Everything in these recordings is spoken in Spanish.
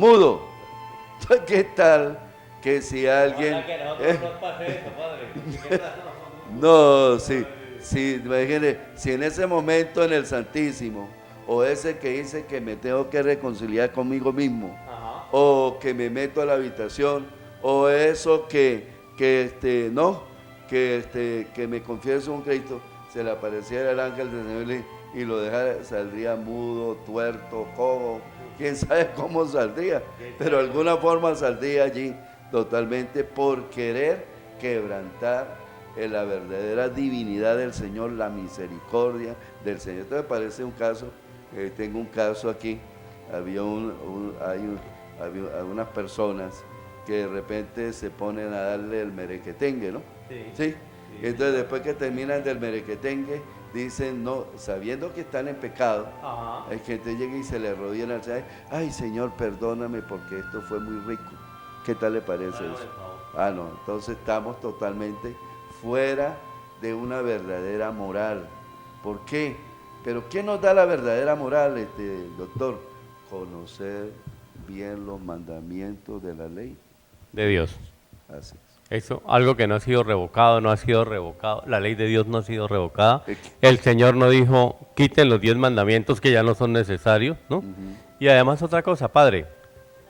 mudo. ¿Qué tal que si alguien... Ojalá que nosotros nos pase eso, padre. ¿Qué tal? No, sí, imagínate, si en ese momento en el Santísimo, o ese que dice que me tengo que reconciliar conmigo mismo, Ajá. o que me meto a la habitación, o eso que me confieso un Cristo, se le apareciera el ángel del Señor y lo dejara, saldría mudo, tuerto, cojo, quién sabe cómo saldría, pero de alguna forma saldría allí totalmente por querer quebrantar en la verdadera divinidad del Señor, la misericordia del Señor. Entonces parece un caso, tengo un caso aquí, había algunas personas que de repente se ponen a darle el merequetengue, ¿no? Sí. Entonces después que terminan del merequetengue, dicen, no, sabiendo que están en pecado, hay gente llega y se le arrodilla al Señor, ay Señor, perdóname porque esto fue muy rico. ¿Qué tal le parece eso? No, entonces estamos totalmente fuera de una verdadera moral. ¿Por qué? ¿Pero qué nos da la verdadera moral, doctor? Conocer bien los mandamientos de la ley de Dios. Así es. Eso, algo que no ha sido revocado, no ha sido revocado. La ley de Dios no ha sido revocada. El Señor no dijo, quiten los 10 mandamientos que ya no son necesarios, ¿no? Y además otra cosa, padre,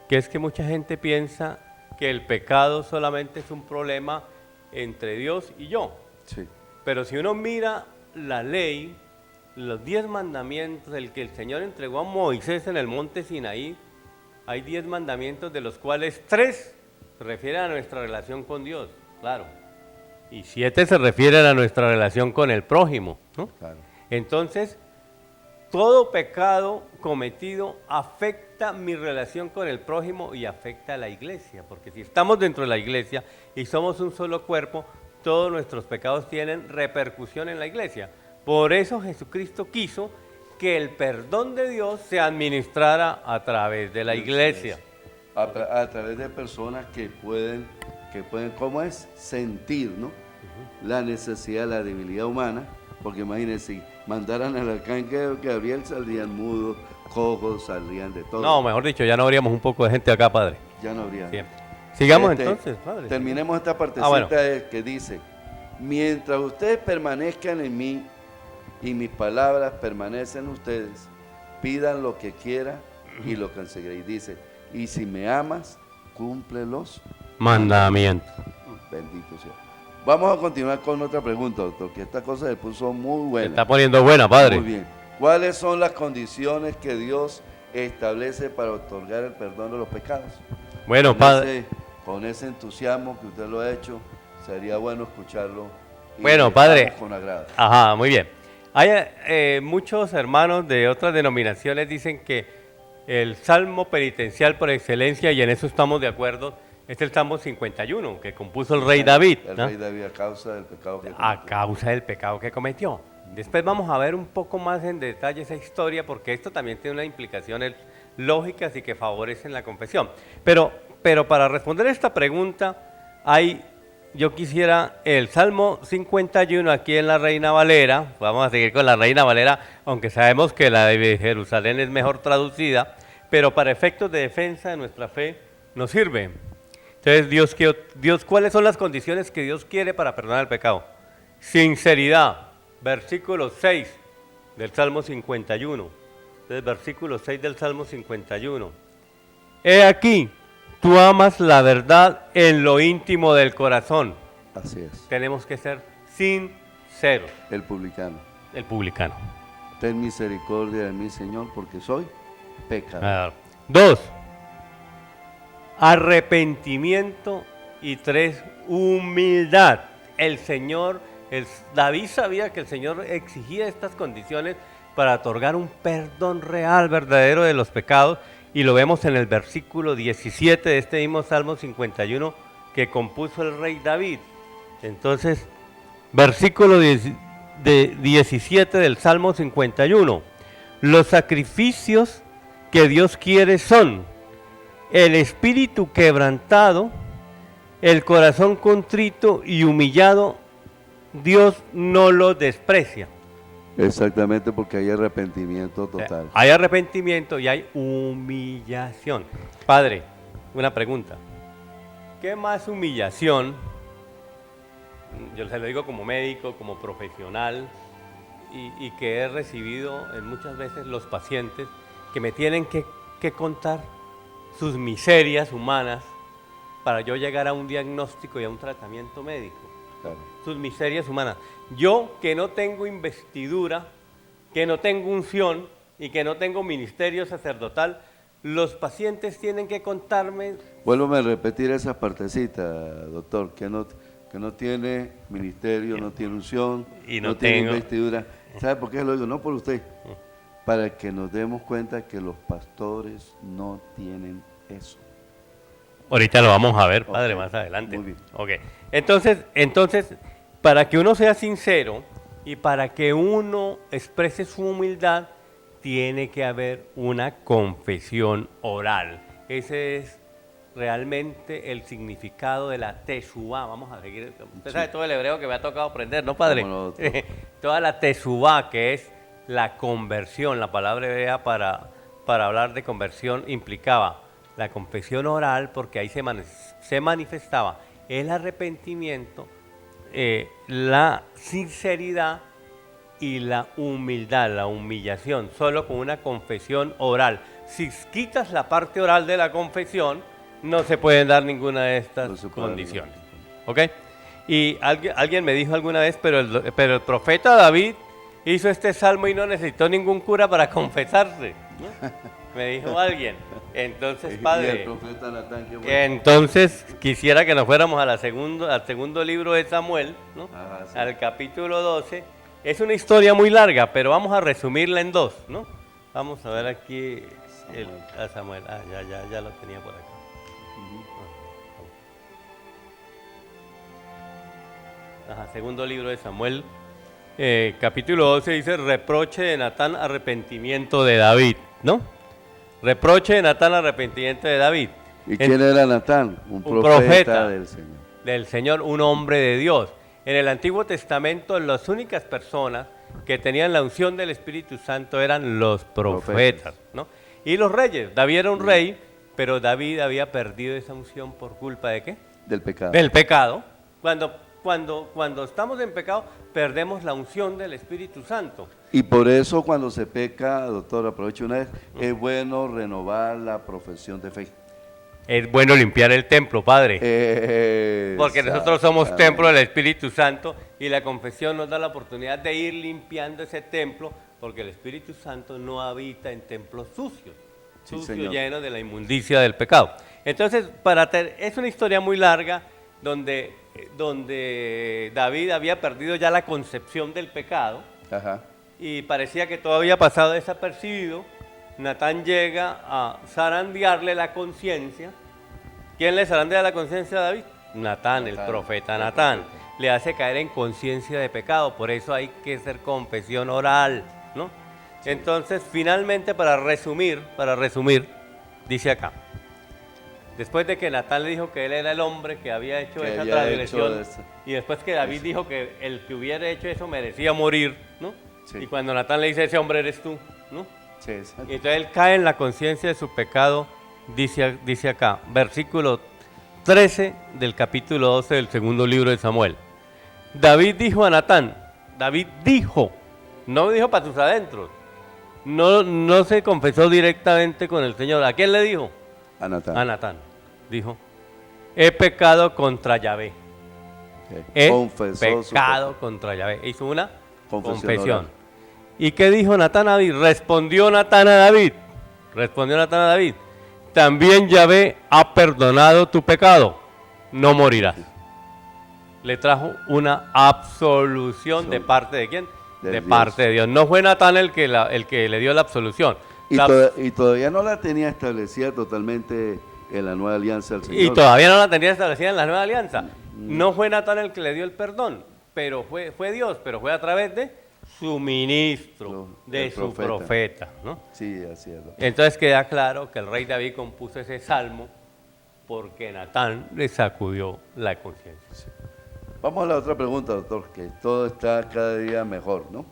que es que mucha gente piensa que el pecado solamente es un problema entre Dios y yo. Sí. Pero si uno mira la ley, los 10 mandamientos, el que el Señor entregó a Moisés en el monte Sinaí, hay 10 mandamientos de los cuales 3 se refieren a nuestra relación con Dios, claro. Y 7 se refieren a nuestra relación con el prójimo, ¿no? Claro. Entonces, todo pecado cometido afecta mi relación con el prójimo y afecta a la iglesia, porque si estamos dentro de la iglesia y somos un solo cuerpo, todos nuestros pecados tienen repercusión en la iglesia. Por eso Jesucristo quiso que el perdón de Dios se administrara a través de la iglesia. A través de personas que pueden, ¿cómo es? Sentir, ¿no? La necesidad, la debilidad humana, porque imagínense, si mandaran al arcángel Gabriel, saldrían mudos, cojos, saldrían de todo. No, mejor dicho, ya no habríamos un poco de gente acá, padre. Ya no habría. Bien. Sigamos entonces, padre. Terminemos esta partecita que dice, mientras ustedes permanezcan en mí y mis palabras permanecen en ustedes, pidan lo que quieran y lo conseguiréis. Dice, y si me amas, cumple los mandamientos. Bendito sea. Vamos a continuar con otra pregunta, doctor, que esta cosa se puso muy buena. Se está poniendo buena, padre. Muy bien. ¿Cuáles son las condiciones que Dios establece para otorgar el perdón de los pecados? Bueno, padre. Con ese entusiasmo que usted lo ha hecho, sería bueno escucharlo. Bueno, padre. Con agrado. Ajá, muy bien. Hay muchos hermanos de otras denominaciones dicen que el salmo penitencial por excelencia, y en eso estamos de acuerdo, es el Salmo 51, que compuso el rey David. El rey David a causa del pecado que cometió. A causa del pecado que cometió. Después vamos a ver un poco más en detalle esa historia, porque esto también tiene unas implicaciones lógicas y que favorecen la confesión. Pero para responder esta pregunta, yo quisiera el Salmo 51 aquí en la Reina Valera. Vamos a seguir con la Reina Valera, aunque sabemos que la de Jerusalén es mejor traducida, pero para efectos de defensa de nuestra fe nos sirve. Entonces, Dios, ¿cuáles son las condiciones que Dios quiere para perdonar el pecado? Sinceridad, versículo 6 del Salmo 51. Entonces, versículo 6 del Salmo 51. He aquí, tú amas la verdad en lo íntimo del corazón. Así es. Tenemos que ser sinceros. El publicano. El publicano. Ten misericordia de mí, Señor, porque soy pecador. 2. Arrepentimiento. Y 3. Humildad. David sabía que el Señor exigía estas condiciones para otorgar un perdón real, verdadero de los pecados, y lo vemos en el versículo 17 de este mismo Salmo 51 que compuso el rey David. Entonces, versículo 17 del Salmo 51. Los sacrificios que Dios quiere son el espíritu quebrantado, el corazón contrito y humillado, Dios no lo desprecia. Exactamente, porque hay arrepentimiento total. Hay arrepentimiento y hay humillación. Padre, una pregunta. ¿Qué más humillación? Yo se lo digo como médico, como profesional, y que he recibido muchas veces los pacientes que me tienen que contar sus miserias humanas para yo llegar a un diagnóstico y a un tratamiento médico. Claro. Sus miserias humanas. Yo, que no tengo investidura, que no tengo unción y que no tengo ministerio sacerdotal, los pacientes tienen que contarme... Vuélvame a repetir esa partecita, doctor, que no tiene ministerio, no tiene unción, y no tiene investidura. ¿Sabe por qué lo digo? No por usted, para que nos demos cuenta que los pastores no tienen eso. Ahorita lo vamos a ver, padre, más adelante. Muy bien. Okay. Entonces, para que uno sea sincero y para que uno exprese su humildad, tiene que haber una confesión oral. Ese es realmente el significado de la teshuva. Vamos a seguir. Usted sabe todo el hebreo que me ha tocado aprender, ¿no, padre? Toda la teshuva, que es la conversión. La palabra hebrea para hablar de conversión implicaba la confesión oral, porque ahí se manifestaba el arrepentimiento, la sinceridad y la humildad, la humillación, solo con una confesión oral. Si quitas la parte oral de la confesión, no se pueden dar ninguna de estas condiciones. ¿Ok? Y alguien me dijo alguna vez, pero el profeta David hizo este salmo y no necesitó ningún cura para confesarse, ¿no? Me dijo alguien. Entonces, padre, entonces quisiera que nos fuéramos al segundo libro de Samuel, ¿no? Sí. Al capítulo 12. Es una historia muy larga, pero vamos a resumirla en dos, ¿no? Vamos a ver aquí a Samuel. Ya lo tenía por acá. Segundo libro de Samuel, capítulo 12, dice: reproche de Natán, arrepentimiento de David, ¿no? Reproche de Natán, arrepentimiento de David. ¿Y quién era Natán? Un profeta del Señor. Del Señor, un hombre de Dios. En el Antiguo Testamento, las únicas personas que tenían la unción del Espíritu Santo eran los profetas, ¿no? Y los reyes. David era un rey, pero David había perdido esa unción por culpa ¿de qué? Del pecado. Del pecado. Cuando estamos en pecado, perdemos la unción del Espíritu Santo. Y por eso cuando se peca, doctor, aprovecho una vez, es bueno renovar la profesión de fe. Es bueno limpiar el templo, padre. Porque nosotros somos templo del Espíritu Santo y la confesión nos da la oportunidad de ir limpiando ese templo, porque el Espíritu Santo no habita en templos sucios, llenos de la inmundicia del pecado. Entonces, es una historia muy larga donde David había perdido ya la concepción del pecado. Ajá. Y parecía que todo había pasado desapercibido. Natán llega a zarandearle la conciencia. ¿Quién le zarandea la conciencia a David? Natán, el profeta Natán. Le hace caer en conciencia de pecado. Por eso hay que hacer confesión oral, ¿no? Sí. Entonces, finalmente, para resumir, dice acá: después de que Natán le dijo que él era el hombre que había hecho esa transgresión, y después que David dijo que el que hubiera hecho eso merecía morir, ¿no? Sí. Y cuando Natán le dice: ese hombre eres tú, ¿no? Sí, y entonces él cae en la conciencia de su pecado, dice acá, versículo 13 del capítulo 12 del segundo libro de Samuel. David dijo a Natán, no dijo para tus adentros, no se confesó directamente con el Señor. ¿A quién le dijo? A Natán. Dijo: he pecado contra Yahvé. He pecado contra Yahvé. Hizo una confesión. ¿Y qué dijo Natán a David? Respondió Natán a David. También Yahvé ha perdonado tu pecado. No morirás. Le trajo una absolución de parte de ¿quién? De parte de Dios. No fue Natán el que le dio la absolución. Y todavía no la tenía establecida totalmente en la nueva alianza del Señor. Y todavía no la tenía establecida en la nueva alianza. No fue Natán el que le dio el perdón, pero fue Dios, pero fue a través de su ministro, de su profeta, ¿no? Sí, así es. Entonces queda claro que el rey David compuso ese salmo porque Natán le sacudió la conciencia. Sí. Vamos a la otra pregunta, doctor, que todo está cada día mejor, ¿no?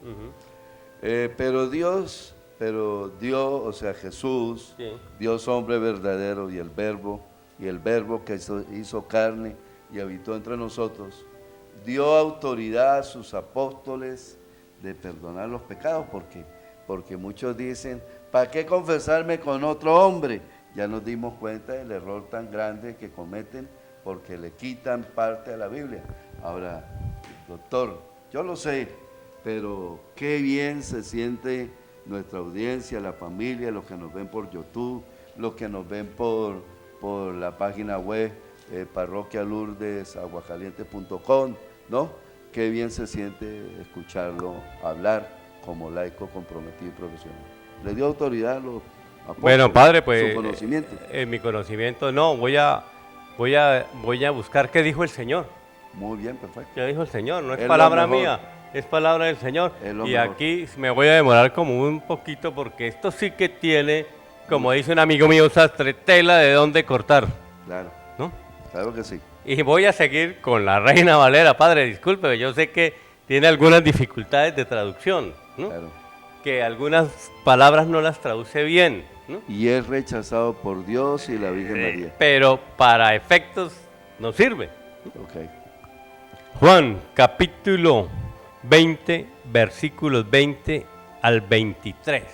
Pero Dios, o sea, Jesús, Sí. Dios hombre verdadero y el verbo que hizo carne y habitó entre nosotros, dio autoridad a sus apóstoles de perdonar los pecados, porque muchos dicen, ¿para qué confesarme con otro hombre? Ya nos dimos cuenta del error tan grande que cometen porque le quitan parte a la Biblia. Ahora, doctor, yo lo sé, pero qué bien se siente nuestra audiencia, la familia, los que nos ven por YouTube, los que nos ven por la página web parroquialurdesaguacaliente.com, ¿no? Qué bien se siente escucharlo hablar como laico comprometido y profesional. Le dio autoridad a los apóstoles. Bueno, padre, pues su conocimiento. En mi conocimiento no, voy a buscar qué dijo el Señor. Muy bien, perfecto. ¿Qué dijo el Señor? No es Es palabra lo mejor. mía, es palabra del Señor. Es lo Y mejor. aquí me voy a demorar como un poquito porque esto sí que tiene, como dice un amigo mío, sastre, tela de dónde cortar, Claro, ¿no? claro que sí. Y voy a seguir con la Reina Valera, padre, disculpe, yo sé que tiene algunas dificultades de traducción, ¿no? Claro. Que algunas palabras no las traduce bien, ¿no? Y es rechazado por Dios y la Virgen María. Pero para efectos no sirve. Ok. Juan, capítulo 20, versículos 20 al 23.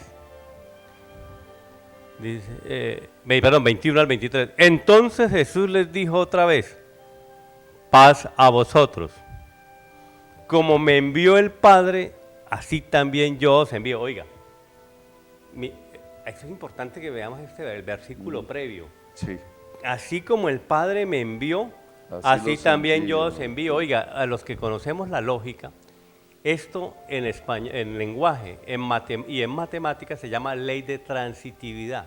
Dice, 21 al 23. Entonces Jesús les dijo otra vez, paz a vosotros. Como me envió el Padre, así también yo os envío. Oiga, eso es importante que veamos el versículo previo. Sí. Así como el Padre me envió, así los también envío. yo os envío. Oiga, a los que conocemos la lógica, esto en español, en lenguaje y en matemáticas se llama ley de transitividad.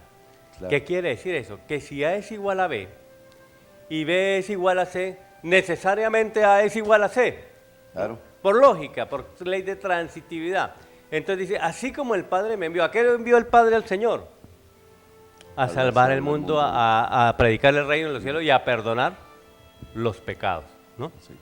Claro. ¿Qué quiere decir eso? Que si A es igual a B y B es igual a C, necesariamente A es igual a C. Claro. Por lógica, por ley de transitividad. Entonces dice, así como el Padre me envió, ¿a qué envió el Padre al Señor? A salvar el mundo, a predicar el reino de los cielos y a perdonar los pecados, ¿no? Sí.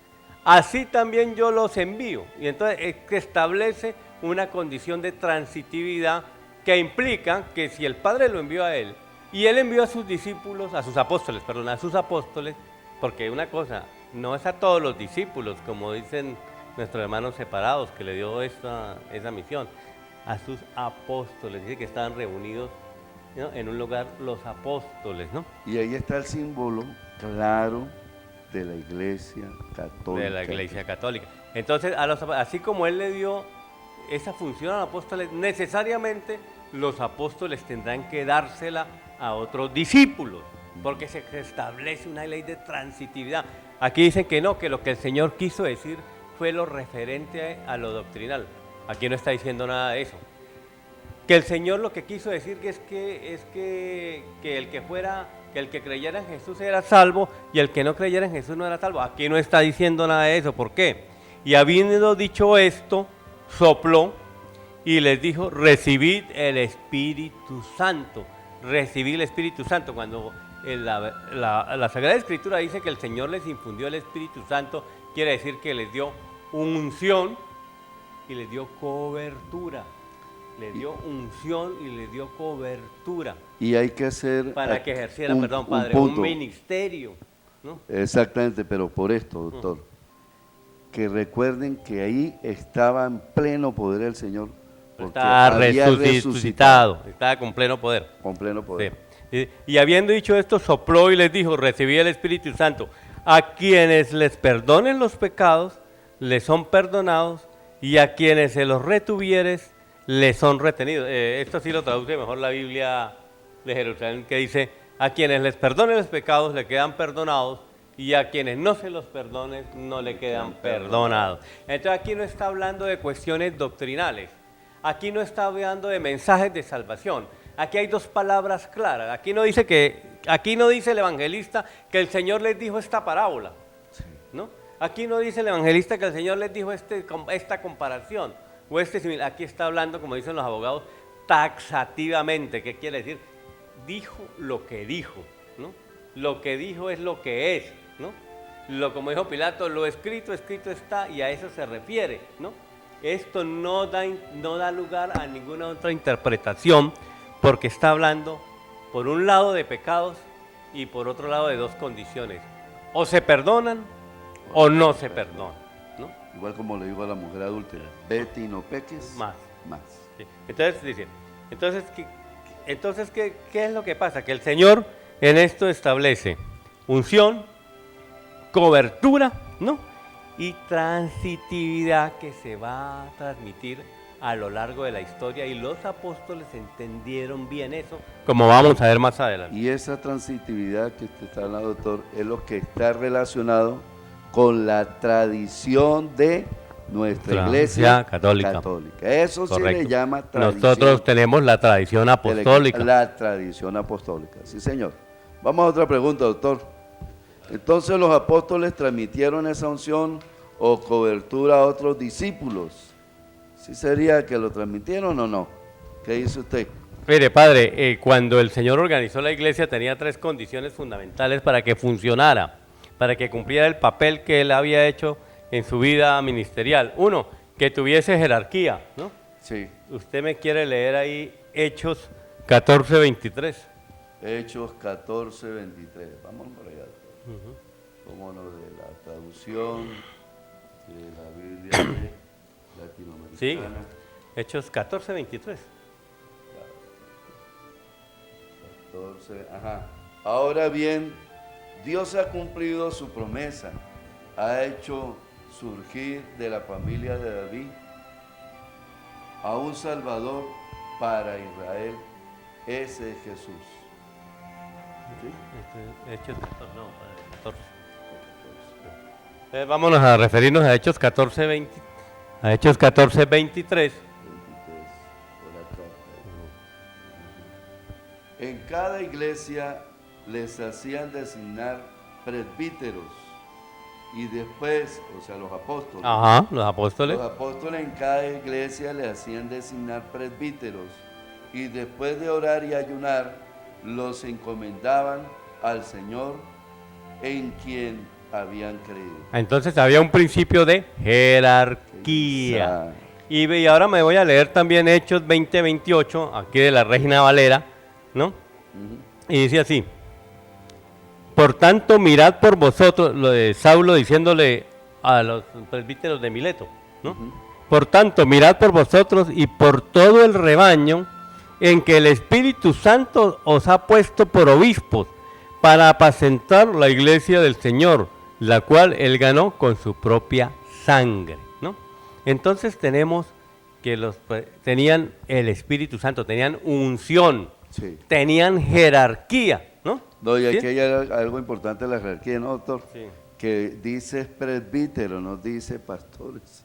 Así también yo los envío. Y entonces es que establece una condición de transitividad que implica que si el Padre lo envió a él y él envió a sus discípulos, a sus apóstoles, porque una cosa, no es a todos los discípulos, como dicen nuestros hermanos separados, que le dio esa misión, a sus apóstoles, dice que estaban reunidos, ¿no?, en un lugar los apóstoles, ¿no? Y ahí está el símbolo claro de la Iglesia Católica. De la Iglesia Católica. Entonces, así como él le dio esa función a los apóstoles, necesariamente los apóstoles tendrán que dársela a otros discípulos, porque se establece una ley de transitividad. Aquí dicen que no, que lo que el Señor quiso decir fue lo referente a lo doctrinal. Aquí no está diciendo nada de eso. Que el Señor lo que quiso decir es que el que creyera en Jesús era salvo y el que no creyera en Jesús no era salvo. Aquí no está diciendo nada de eso. ¿Por qué? Y habiendo dicho esto, sopló y les dijo, recibid el Espíritu Santo. Recibid el Espíritu Santo. Cuando la Sagrada Escritura dice que el Señor les infundió el Espíritu Santo, quiere decir que les dio unción y les dio cobertura. Le dio unción y le dio cobertura. Y hay que hacer... Para que ejercieran, un ministerio, ¿no? Exactamente, pero por esto, doctor, que recuerden que ahí estaba en pleno poder el Señor. Porque Estaba había resucitado, estaba con pleno poder. Con pleno poder. Sí. Y habiendo dicho esto, sopló y les dijo, recibid el Espíritu Santo. A quienes les perdonen los pecados, les son perdonados, y a quienes se los retuvieres, les son retenidos. Esto sí lo traduce mejor la Biblia de Jerusalén, que dice, a quienes les perdonen los pecados, le quedan perdonados, y a quienes no se los perdonen, no le quedan perdonados. Entonces aquí no está hablando de cuestiones doctrinales, aquí no está hablando de mensajes de salvación. Aquí hay dos palabras claras. Aquí no dice el evangelista que el Señor les dijo esta parábola, ¿no? Aquí no dice el evangelista que el Señor les dijo esta comparación o similar. Aquí está hablando, como dicen los abogados, taxativamente. ¿Qué quiere decir? Dijo lo que dijo, ¿no? Lo que dijo es lo que es, ¿no? Como dijo Pilato, lo escrito, escrito está, y a eso se refiere, ¿no? Esto no da lugar a ninguna otra interpretación, porque está hablando, por un lado, de pecados y por otro lado, de dos condiciones. O se perdonan o no se perdonan, ¿no? Igual como le digo a la mujer adúltera, vete y no peques. Más. Sí. Entonces, dice, ¿qué es lo que pasa? Que el Señor en esto establece unción, cobertura, ¿no? Y transitividad que se va a transmitir a lo largo de la historia, y los apóstoles entendieron bien eso, como vamos a ver más adelante. Y esa transitividad que usted está hablando, doctor, es lo que está relacionado con la tradición de nuestra iglesia católica. Eso correcto. se le llama tradición. Nosotros tenemos la tradición apostólica. La tradición apostólica, sí señor. Vamos a otra pregunta, doctor. Entonces, ¿los apóstoles transmitieron esa unción o cobertura a otros discípulos? ¿Sí sería que lo transmitieron o no? ¿Qué dice usted? Mire, padre, cuando el Señor organizó la iglesia tenía tres condiciones fundamentales para que funcionara, para que cumpliera el papel que él había hecho en su vida ministerial. Uno, que tuviese jerarquía, ¿no? Sí. Usted me quiere leer ahí Hechos 14:23. Hechos 14:23. Vamos por allá. Como lo de la traducción de la Biblia latinoamericana. Sí, Hechos 14:23. 14, ajá. Ahora bien, Dios ha cumplido su promesa, ha hecho surgir de la familia de David a un Salvador para Israel, ese es Jesús. ¿Sí? Hechos 14, no, 14. Vámonos a referirnos a Hechos 14:20, a Hechos 14:23. En cada iglesia les hacían designar presbíteros y después, o sea, los apóstoles. Ajá, los apóstoles. Los apóstoles en cada iglesia les hacían designar presbíteros y después de orar y ayunar, los encomendaban al Señor en quien habían creído. Entonces había un principio de jerarquía. Y ahora me voy a leer también Hechos 20:28, aquí de la Reina Valera, ¿no? Y dice así: por tanto, mirad por vosotros, lo de Saulo diciéndole a los presbíteros de Mileto, ¿no? Por tanto, mirad por vosotros y por todo el rebaño en que el Espíritu Santo os ha puesto por obispos para apacentar la iglesia del Señor, la cual él ganó con su propia sangre, ¿no? Entonces tenemos que tenían el Espíritu Santo, tenían unción, sí, tenían jerarquía, ¿no? No, y aquí ¿sí? Hay algo importante de la jerarquía, ¿no, doctor? Sí. Que dice presbítero, no dice pastores.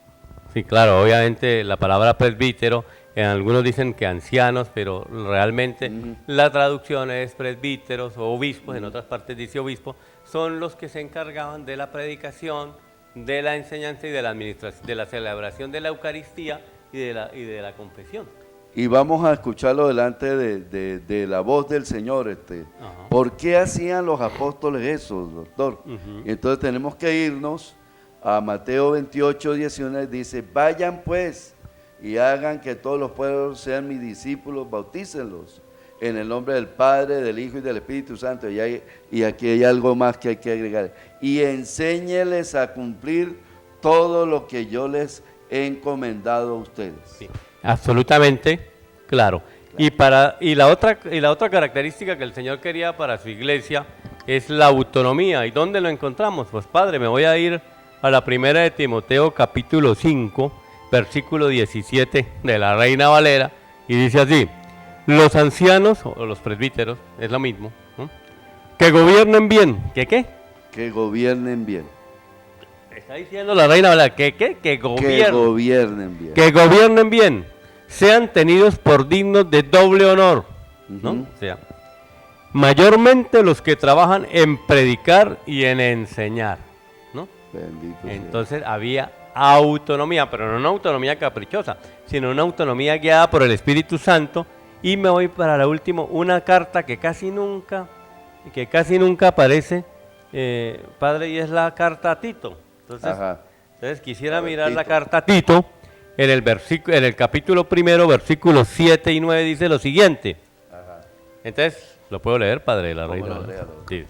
Sí, claro, obviamente la palabra presbítero, algunos dicen que ancianos, pero realmente la traducción es presbíteros o obispos, en otras partes dice obispo, son los que se encargaban de la predicación, de la enseñanza y de la administración, de la celebración de la Eucaristía y de la confesión. Y vamos a escucharlo delante de la voz del Señor. ¿Por qué hacían los apóstoles eso, doctor? Entonces tenemos que irnos a Mateo 28:19, dice, vayan pues y hagan que todos los pueblos sean mis discípulos, bautícenlos en el nombre del Padre, del Hijo y del Espíritu Santo. Y aquí hay algo más que hay que agregar. Y enséñeles a cumplir todo lo que yo les he encomendado a ustedes. Sí, absolutamente, claro. Y la otra característica que el Señor quería para su iglesia es la autonomía. ¿Y dónde lo encontramos? Pues padre, me voy a ir a la primera de Timoteo capítulo 5, versículo 17 de la Reina Valera, y dice así: los ancianos, o los presbíteros, es lo mismo, ¿no? Que gobiernen bien. ¿Qué qué? Que gobiernen bien. Está diciendo la Reina Valera, que gobiernen bien. Que gobiernen bien, sean tenidos por dignos de doble honor, ¿no? O sea, mayormente los que trabajan en predicar y en enseñar, ¿no? Bendito Entonces sea. Había autonomía, pero no una autonomía caprichosa, sino una autonomía guiada por el Espíritu Santo. Y me voy para la última, una carta que casi nunca aparece, padre, y es la carta a Tito. Entonces quisiera mirar la carta a Tito, en el capítulo primero, versículos 7 y 9 dice lo siguiente. Ajá. Entonces, ¿lo puedo leer, Padre de la ¿Cómo Reina? no? Léalo. Sí.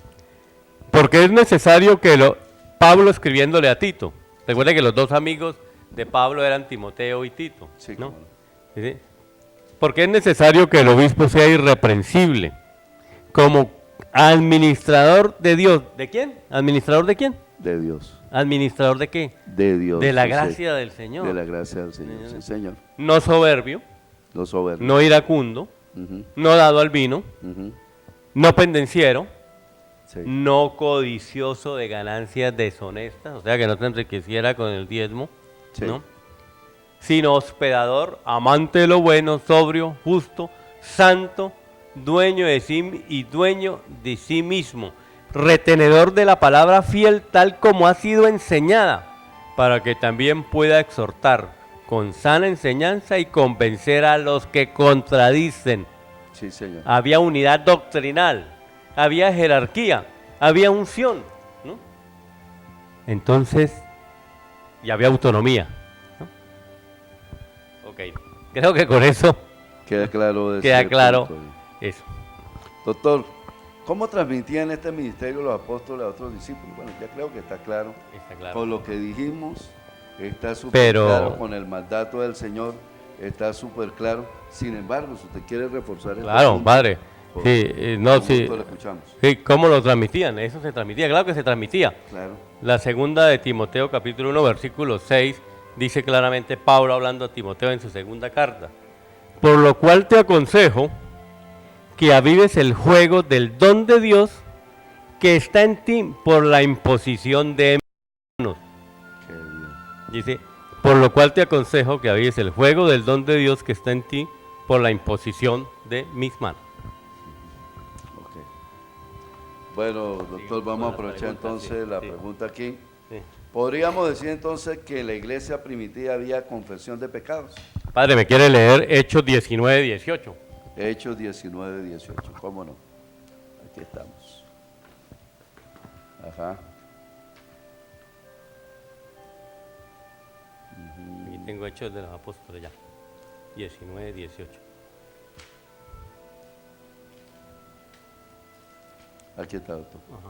Porque es necesario que Pablo escribiéndole a Tito, recuerda que los dos amigos de Pablo eran Timoteo y Tito, Sí, ¿no? cómo no. ¿Sí? Porque es necesario que el obispo sea irreprensible, como administrador de Dios. ¿De quién? ¿Administrador de quién? De Dios. ¿Administrador de qué? De Dios. De la sí, gracia del Señor. De la gracia del Señor. Sí, Señor. No soberbio, No soberbio. no iracundo, Ujú, no dado al vino, ujú. no pendenciero, Sí. no codicioso de ganancias deshonestas, o sea, que no te enriqueciera con el diezmo, Sí. ¿no? Sino hospedador, amante de lo bueno, sobrio, justo, santo, dueño de sí y dueño de sí mismo, retenedor de la palabra fiel tal como ha sido enseñada, para que también pueda exhortar con sana enseñanza y convencer a los que contradicen. Sí, Señor. Había unidad doctrinal, había jerarquía, había unción, ¿no? Entonces, y había autonomía, ¿no? Ok, creo que con eso Queda claro. queda ese claro punto. eso. Doctor, ¿cómo transmitían este ministerio los apóstoles a otros discípulos? Bueno, ya creo que está claro. Está claro. Con lo que dijimos, está súper Pero- claro. Con el mandato del Señor, está súper claro. Sin embargo, si usted quiere reforzar este Claro, punto, padre. por- Sí, no, con sí. gusto lo escuchamos. Sí, ¿cómo lo transmitían? Eso se transmitía, claro que se transmitía. Claro. La segunda de Timoteo, capítulo 1, versículo 6, dice claramente Pablo hablando a Timoteo en su segunda carta. Por lo cual te aconsejo que avives el juego del don de Dios que está en ti por la imposición de manos. Qué bien. Dice, por lo cual te aconsejo que avives el juego del don de Dios que está en ti por la imposición de mis manos. Ok. Bueno, doctor, con vamos a las aprovechar preguntas, entonces sí, la sí. pregunta aquí. Sí. ¿Podríamos decir entonces que en la iglesia primitiva había confesión de pecados? Padre, ¿me quiere leer Hechos 19, 18? Hechos 19, 18. ¿Cómo no? Aquí estamos. Ajá. Aquí tengo Hechos de los Apóstoles ya. 19, 18. Aquí está, doctor. Ajá.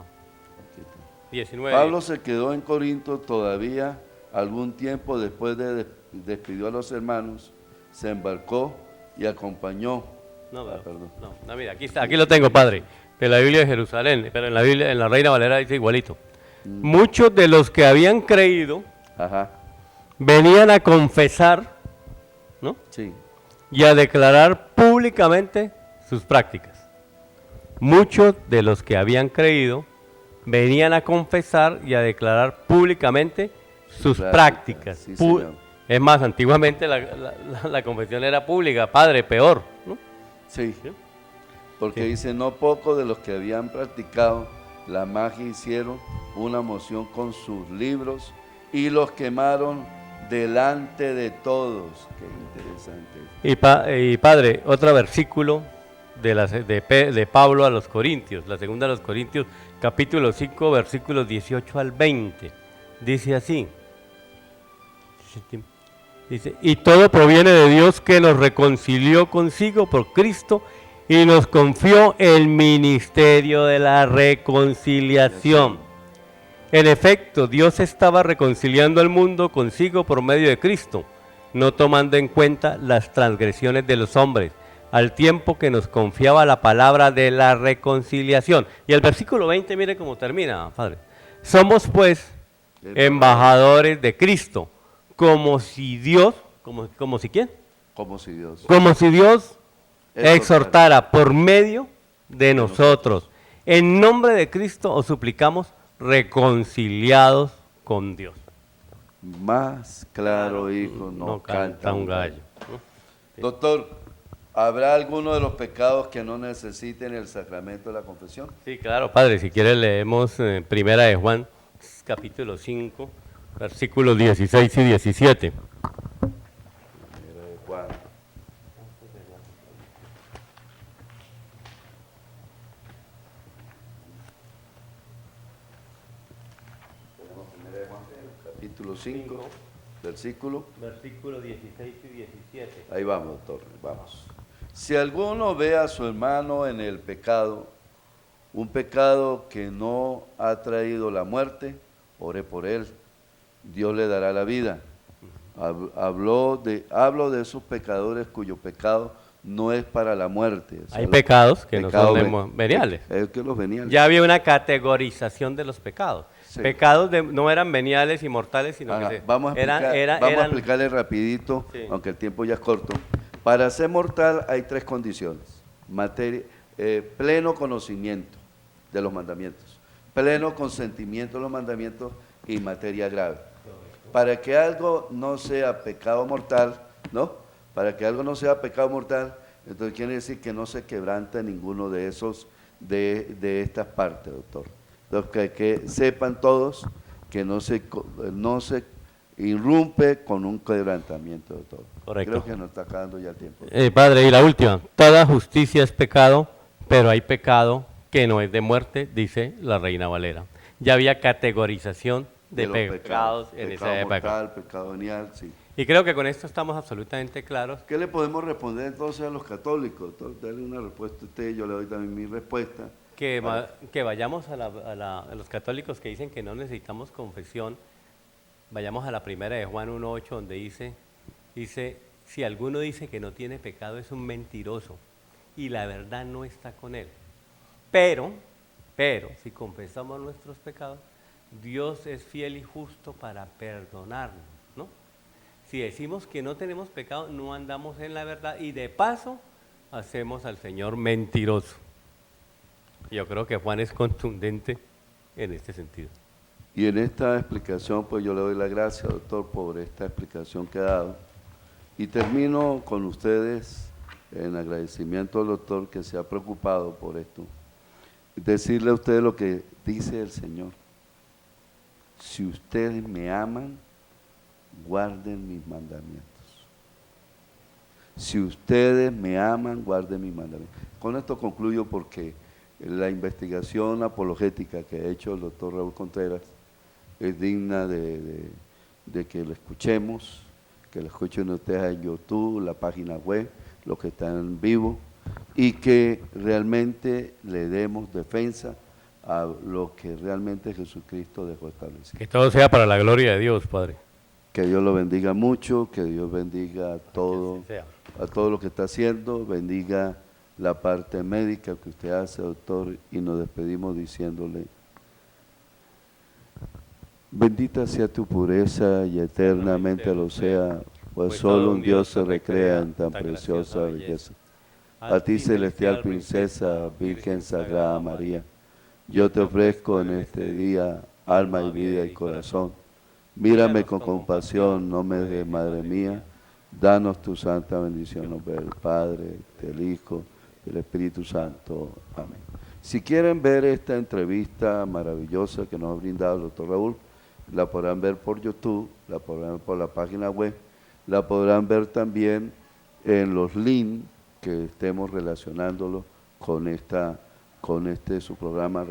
Aquí está. 19. Pablo se quedó en Corinto todavía algún tiempo después de despidió a los hermanos, se embarcó y acompañó. No, pero, perdón. no, mira, aquí está, aquí lo tengo, padre. De la Biblia de Jerusalén, pero en la Biblia, en la Reina Valera dice igualito. Muchos de los que habían creído Ajá. venían a confesar, ¿no? Sí. Y a declarar públicamente sus prácticas. Muchos de los que habían creído venían a confesar y a declarar públicamente sus prácticas. Sí, señor. Es más, antiguamente la confesión era pública, padre, peor, ¿no? Sí. ¿Sí? Porque Sí. dice, no poco de los que habían practicado la magia hicieron una moción con sus libros y los quemaron delante de todos. Qué interesante. Y padre, otro versículo de Pablo a los Corintios, la segunda a los Corintios, capítulo 5, versículos 18 al 20. Dice así. Dice, y todo proviene de Dios que nos reconcilió consigo por Cristo y nos confió el ministerio de la reconciliación. En efecto, Dios estaba reconciliando al mundo consigo por medio de Cristo, no tomando en cuenta las transgresiones de los hombres, al tiempo que nos confiaba la palabra de la reconciliación. Y el versículo 20, mire cómo termina, Padre. Somos pues embajadores de Cristo, como si Dios, como si quién, Como si Dios. como si Dios Exhortara. exhortara por medio de nosotros. En nombre de Cristo os suplicamos reconciliados con Dios. Más claro, hijo, no canta un gallo. Doctor, ¿habrá alguno de los pecados que no necesiten el sacramento de la confesión? Sí, claro, Padre, si quiere leemos Primera de Juan, capítulo 5, versículos 16 y 17. Juan. Tenemos Primera de Juan, capítulo 5, Versículo 16 y 17. Ahí vamos, doctor, vamos. Si alguno ve a su hermano en el pecado, un pecado que no ha traído la muerte, ore por él, Dios le dará la vida. Hablo de esos pecadores cuyo pecado no es para la muerte. O sea, Hay pecados que no son veniales. Que los veniales. Ya había una categorización de los pecados. Sí. Pecados no eran veniales y mortales, sino que vamos a explicarle rapidito, sí, aunque el tiempo ya es corto. Para ser mortal hay tres condiciones. Pleno conocimiento de los mandamientos, pleno consentimiento de los mandamientos y materia grave. Para que algo no sea pecado mortal, ¿no? Para que algo no sea pecado mortal, entonces quiere decir que no se quebranta ninguno de esos, de estas partes, doctor. Entonces que sepan todos que no se irrumpe con un quebrantamiento, doctor. Correcto. Creo que nos está acabando ya el tiempo. Padre, y la última, toda justicia es pecado, pero hay pecado que no es de muerte, dice la Reina Valera. Ya había categorización de pecados en esa época. Pecado mortal, pecado venial, sí. Y creo que con esto estamos absolutamente claros. ¿Qué le podemos responder entonces a los católicos? Entonces, dale una respuesta a usted, yo le doy también mi respuesta. Que vayamos a los católicos que dicen que no necesitamos confesión, vayamos a la primera de Juan 1.8, donde dice, si alguno dice que no tiene pecado es un mentiroso y la verdad no está con él. Pero, si confesamos nuestros pecados, Dios es fiel y justo para perdonarnos, ¿no? Si decimos que no tenemos pecado, no andamos en la verdad y de paso hacemos al Señor mentiroso. Yo creo que Juan es contundente en este sentido. Y en esta explicación, pues yo le doy la gracia, doctor, por esta explicación que ha dado. Y termino con ustedes en agradecimiento al doctor que se ha preocupado por esto. Decirle a ustedes lo que dice el Señor. Si ustedes me aman, guarden mis mandamientos. Si ustedes me aman, guarden mis mandamientos. Con esto concluyo porque la investigación apologética que ha hecho el doctor Raúl Contreras es digna de que lo escuchemos, que lo escuchen ustedes en YouTube, la página web, los que están en vivo, y que realmente le demos defensa a lo que realmente Jesucristo dejó establecido. Que todo sea para la gloria de Dios, Padre. Que Dios lo bendiga mucho, que Dios bendiga a todo lo que está haciendo, bendiga la parte médica que usted hace, doctor, y nos despedimos diciéndole: bendita sea tu pureza y eternamente lo sea, pues solo un Dios se recrea en tan preciosa belleza. A ti, celestial princesa, Virgen Sagrada María, yo te ofrezco en este día alma y vida y corazón. Mírame con compasión, no me dejes, Madre mía. Danos tu santa bendición, en nombre del Padre, del Hijo, del Espíritu Santo. Amén. Si quieren ver esta entrevista maravillosa que nos ha brindado el doctor Raúl, la podrán ver por YouTube, la podrán ver por la página web, la podrán ver también en los links que estemos relacionándolo con su programa.